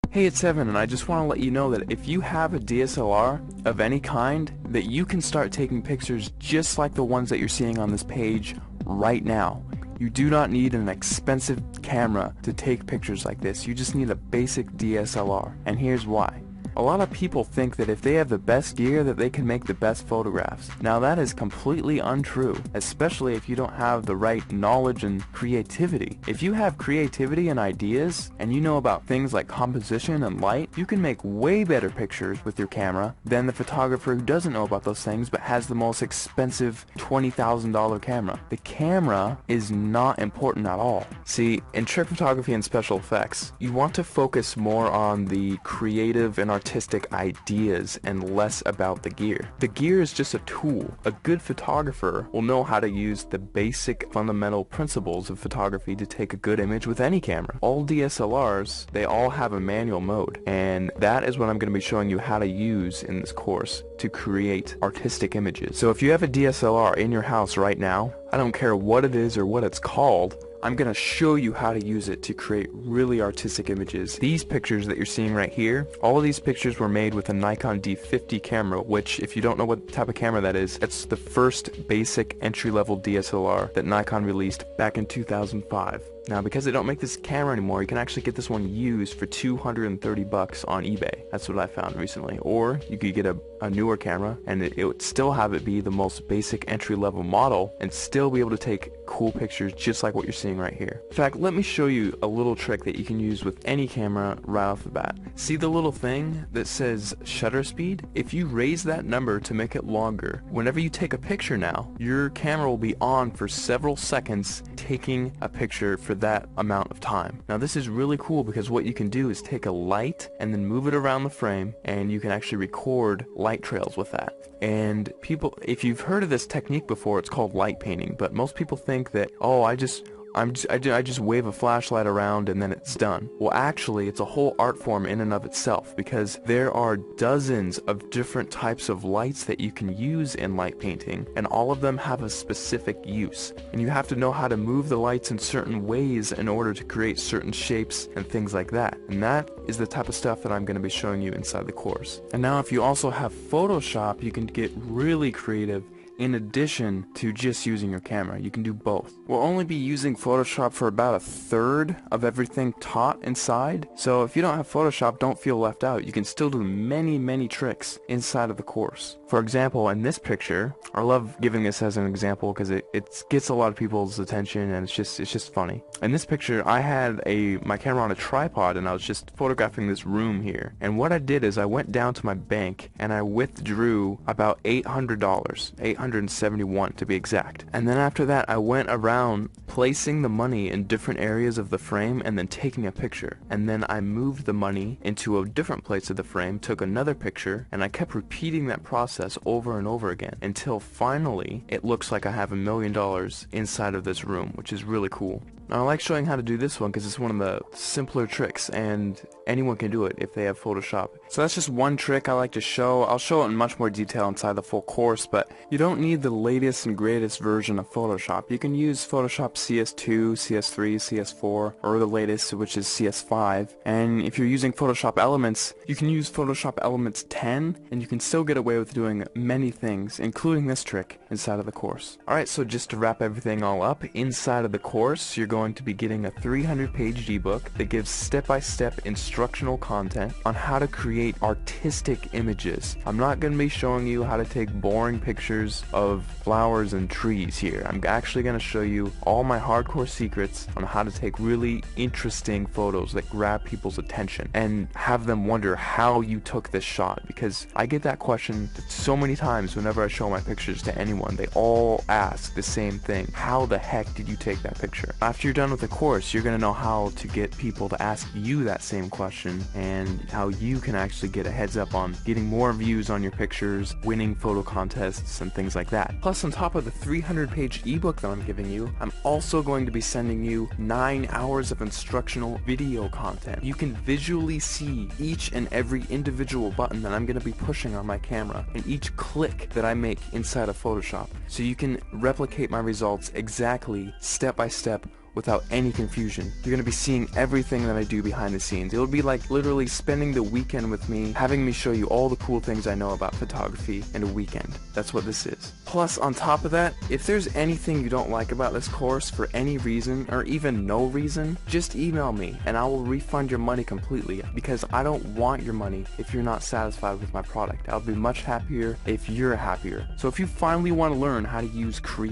Hey, it's Evan, and I just want to let you know that if you have a DSLR of any kind, that you can start taking pictures just like the ones that you're seeing on this page right now. You do not need an expensive camera to take pictures like this. You just need a basic DSLR, and here's why. A lot of people think that if they have the best gear that they can make the best photographs. Now that is completely untrue, especially if you don't have the right knowledge and creativity. If you have creativity and ideas, and you know about things like composition and light, you can make way better pictures with your camera than the photographer who doesn't know about those things but has the most expensive $20,000 camera. The camera is not important at all. See, in trick photography and special effects, you want to focus more on the creative and artistic ideas and less about the gear. The gear is just a tool. A good photographer will know how to use the basic fundamental principles of photography to take a good image with any camera. All DSLRs, they all have a manual mode, and that is what I'm going to be showing you how to use in this course to create artistic images. So if you have a DSLR in your house right now, I don't care what it is or what it's called, I'm going to show you how to use it to create really artistic images. These pictures that you're seeing right here, all of these pictures were made with a Nikon D50 camera, which, if you don't know what type of camera that is, it's the first basic entry-level DSLR that Nikon released back in 2005. Now, because they don't make this camera anymore, you can actually get this one used for $230 on eBay. That's what I found recently. Or you could get a newer camera, and it would still have it be the most basic entry-level model and still be able to take cool pictures just like what you're seeing right here. In fact, let me show you a little trick that you can use with any camera right off the bat. See the little thing that says shutter speed? If you raise that number to make it longer, whenever you take a picture now, your camera will be on for several seconds taking a picture for that amount of time. Now this is really cool because what you can do is take a light and then move it around the frame, and you can actually record light trails with that. And people, if you've heard of this technique before, it's called light painting, but most people think that, oh, I just wave a flashlight around and then it's done. Well, actually, it's a whole art form in and of itself, because there are dozens of different types of lights that you can use in light painting, and all of them have a specific use. And you have to know how to move the lights in certain ways in order to create certain shapes and things like that. And that is the type of stuff that I'm going to be showing you inside the course. And now if you also have Photoshop, you can get really creative. In addition to just using your camera, you can do both. We'll only be using Photoshop for about a third of everything taught inside, so if you don't have Photoshop, don't feel left out. You can still do many tricks inside of the course. For example, in this picture, I love giving this as an example because it gets a lot of people's attention, and it's just funny. In this picture, I had my camera on a tripod, and I was just photographing this room here. And what I did is I went down to my bank and I withdrew about $800, $871 to be exact. And then after that, I went around placing the money in different areas of the frame and then taking a picture. And then I moved the money into a different place of the frame, took another picture, and I kept repeating that process over and over again until finally it looks like I have $1 million inside of this room, which is really cool. Now, I like showing how to do this one because it's one of the simpler tricks, and anyone can do it if they have Photoshop. So that's just one trick I like to show. I'll show it in much more detail inside the full course, but you don't need the latest and greatest version of Photoshop. You can use Photoshop CS2, CS3, CS4, or the latest, which is CS5. And if you're using Photoshop Elements, you can use Photoshop Elements 10, and you can still get away with doing many things, including this trick, inside of the course. Alright, so just to wrap everything all up, inside of the course, you're going to be getting a 300-page ebook that gives step-by-step instructional content on how to create artistic images. I'm not going to be showing you how to take boring pictures of flowers and trees here. I'm actually going to show you all my hardcore secrets on how to take really interesting photos that grab people's attention and have them wonder how you took this shot, because I get that question so many times whenever I show my pictures to anyone. They all ask the same thing: how the heck did you take that picture? After you're done with the course, you're going to know how to get people to ask you that same question, and how you can actually get a heads up on getting more views on your pictures, winning photo contests, and things like that. Plus, on top of the 300-page ebook that I'm giving you, I'm also going to be sending you 9 hours of instructional video content. You can visually see each and every individual button that I'm going to be pushing on my camera, and each click that I make inside of Photoshop, so you can replicate my results exactly, step by step, without any confusion. You're going to be seeing everything that I do behind the scenes. It'll be like literally spending the weekend with me, having me show you all the cool things I know about photography in a weekend. That's what this is. Plus, on top of that, if there's anything you don't like about this course for any reason, or even no reason, just email me and I will refund your money completely, because I don't want your money if you're not satisfied with my product. I'll be much happier if you're happier. So if you finally want to learn how to use Create